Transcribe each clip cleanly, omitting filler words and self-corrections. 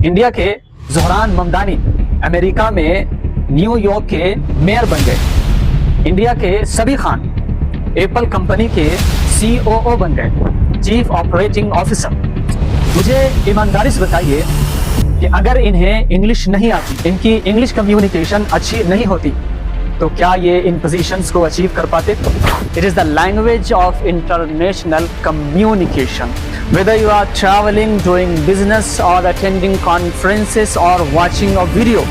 India के Zohran Mamdani America में New York के मेयर बन गए। इंडिया के सबी खान एप्पल कंपनी के COO बन गए, चीफ ऑपरेटिंग ऑफिसर। मुझे ईमानदारी से बताइए कि अगर इन्हें इंग्लिश नहीं आती, इनकी इंग्लिश कम्युनिकेशन अच्छी नहीं होती, तो क्या ये इन पोजीशंस को अचीव कर पाते? It is the language of international communication. Whether you are traveling, doing business or attending conferences or watching a video,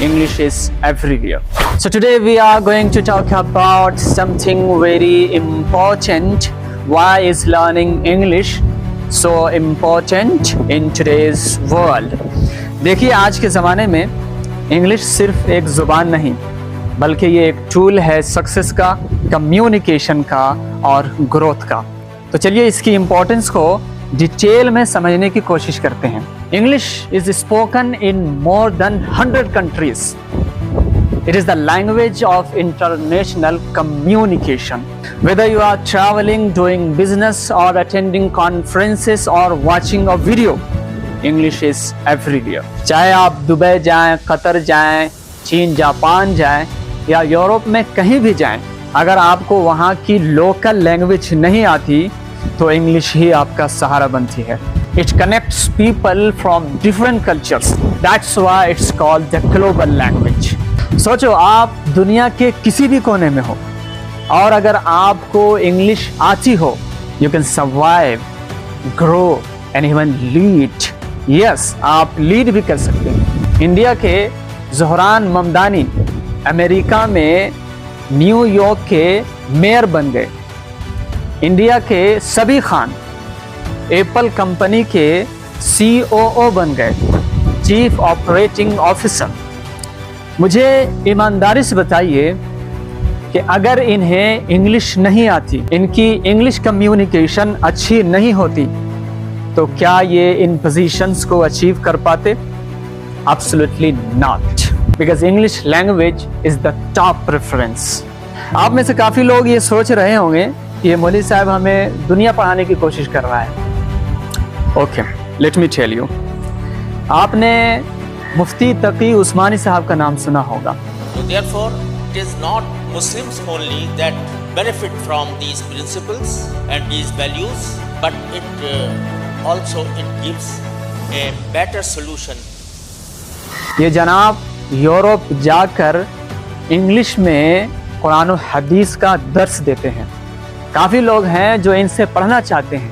English is everywhere. So today we are going to talk about something very important. Why is learning English so important in today's world? देखिए, आज के ज़माने में English सिर्फ एक ज़ुबान नहीं, बल्कि ये एक टूल है सक्सेस का, कम्युनिकेशन का और ग्रोथ का। तो चलिए इसकी इम्पोर्टेंस को डिटेल में समझने की कोशिश करते हैं। English is spoken in more than 100 countries. It is the language of international communication. Whether you are travelling, doing business or attending conferences or watching a video, English is everywhere. चाहे आप Dubai जाएं, Qatar जाएं, चीन, Japan जाएं या Europe में कहीं भी जाएं, अगर आपको वहाँ की लोकल लैंग्वेज नहीं आती तो इंग्लिश ही आपका सहारा बनती है। It connects people from different cultures, that's why it's called the global language. सोचो, आप दुनिया के किसी भी कोने में हो और अगर आपको इंग्लिश आती हो, you can survive, grow and even lead. Yes, आप लीड भी कर सकते हैं। इंडिया के ज़ोहरान ममदानी अमेरिका में न्यूयॉर्क के मेयर बन गए। इंडिया के सबी खान एप्पल कंपनी के COO बन गए, चीफ ऑपरेटिंग ऑफिसर। मुझे ईमानदारी से बताइए कि अगर इन्हें इंग्लिश नहीं आती, इनकी इंग्लिश कम्युनिकेशन अच्छी नहीं होती, तो क्या ये इन पोजीशंस को अचीव कर पाते? Absolutely not, because English language is the top preference. आप में से काफ़ी लोग ये सोच रहे होंगे कि ये मौलवी साहब हमें दुनिया पढ़ाने की कोशिश कर रहा है। Okay, let me tell you. आपने मुफ्ती तकी उस्मानी साहब का नाम सुना होगा। So therefore, it is not Muslims only that benefit from these principles and these values, but it also gives a better solution. ये जनाब यूरोप जाकर इंग्लिश में कुरान और हदीस का दर्स देते हैं। काफ़ी लोग हैं जो इनसे पढ़ना चाहते हैं,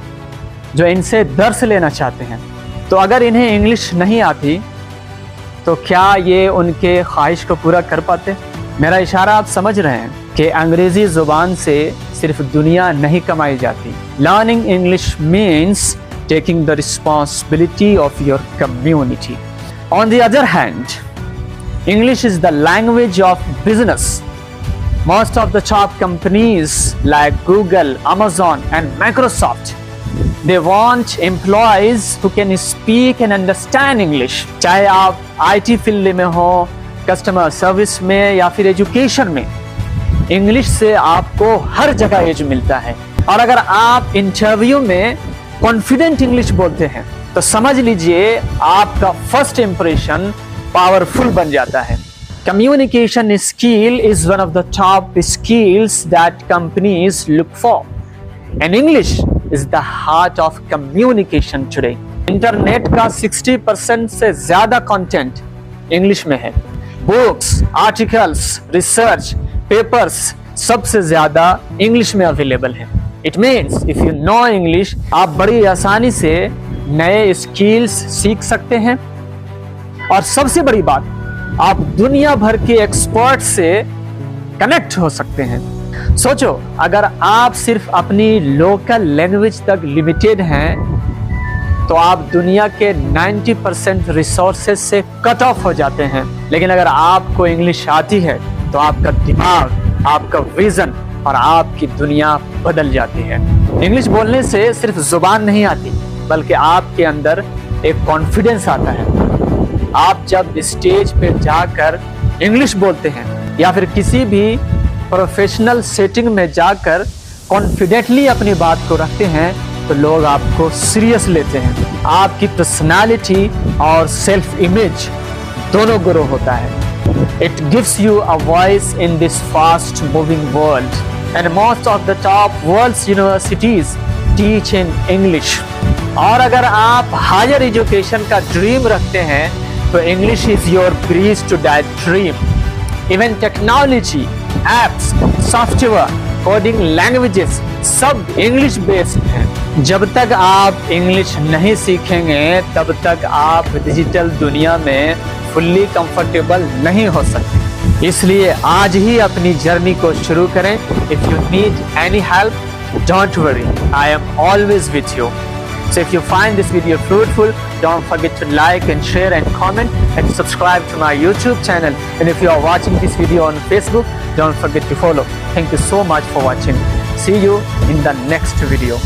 जो इनसे दर्स लेना चाहते हैं। तो अगर इन्हें इंग्लिश नहीं आती तो क्या ये उनके ख्वाहिश को पूरा कर पाते? मेरा इशारा आप समझ रहे हैं कि अंग्रेज़ी ज़ुबान से सिर्फ दुनिया नहीं कमाई जाती। Learning English means taking the responsibility of your community. On the other hand, English is the language of business. Most of the top companies like Google, Amazon and Microsoft, they want employees who can speak and understand English. चाहे आप IT field में हो, customer service में या फिर education में, English से आपको हर जगह एज मिलता है। और अगर आप इंटरव्यू में कॉन्फिडेंट इंग्लिश बोलते हैं तो समझ लीजिए आपका फर्स्ट इंप्रेशन पावरफुल बन जाता है। Communication skill is one of the top skills that companies look for and English is the heart of communication today. Internet का 60% से ज्यादा कंटेंट इंग्लिश में है। बुक्स, आर्टिकल्स, रिसर्च पेपर्स सबसे ज्यादा इंग्लिश में अवेलेबल है। It means if you know English, आप बड़ी आसानी से नए स्किल्स सीख सकते हैं और सबसे बड़ी बात, आप दुनिया भर के एक्सपर्ट से कनेक्ट हो सकते हैं। सोचो, अगर आप सिर्फ अपनी लोकल लैंग्वेज तक लिमिटेड हैं तो आप दुनिया के 90% रिसोर्सेज से कट ऑफ हो जाते हैं। लेकिन अगर आपको इंग्लिश आती है तो आपका दिमाग, आपका विजन और आपकी दुनिया बदल जाती है। इंग्लिश बोलने से सिर्फ जुबान नहीं आती, बल्कि आपके अंदर एक कॉन्फिडेंस आता है। आप जब स्टेज पे जाकर इंग्लिश बोलते हैं या फिर किसी भी प्रोफेशनल सेटिंग में जाकर कॉन्फिडेंटली अपनी बात को रखते हैं तो लोग आपको सीरियस लेते हैं। आपकी पर्सनालिटी और सेल्फ इमेज दोनों ग्रो होता है। It gives you a voice in this fast moving world, and most of the top world's universities teach in English. और अगर आप हायर एजुकेशन का ड्रीम रखते हैं तो English is your bridge to that dream. Even technology, apps, software, coding languages सब English based हैं। जब तक आप इंग्लिश नहीं सीखेंगे तब तक आप डिजिटल दुनिया में फुल्ली कंफर्टेबल नहीं हो सकते। इसलिए आज ही अपनी जर्नी को शुरू करें। If you need any help, don't worry, I am always with you. So if you find this video fruitful, don't forget to like and share and comment and subscribe to my YouTube channel. And if you are watching this video on Facebook, don't forget to follow. Thank you so much for watching. See you in the next video.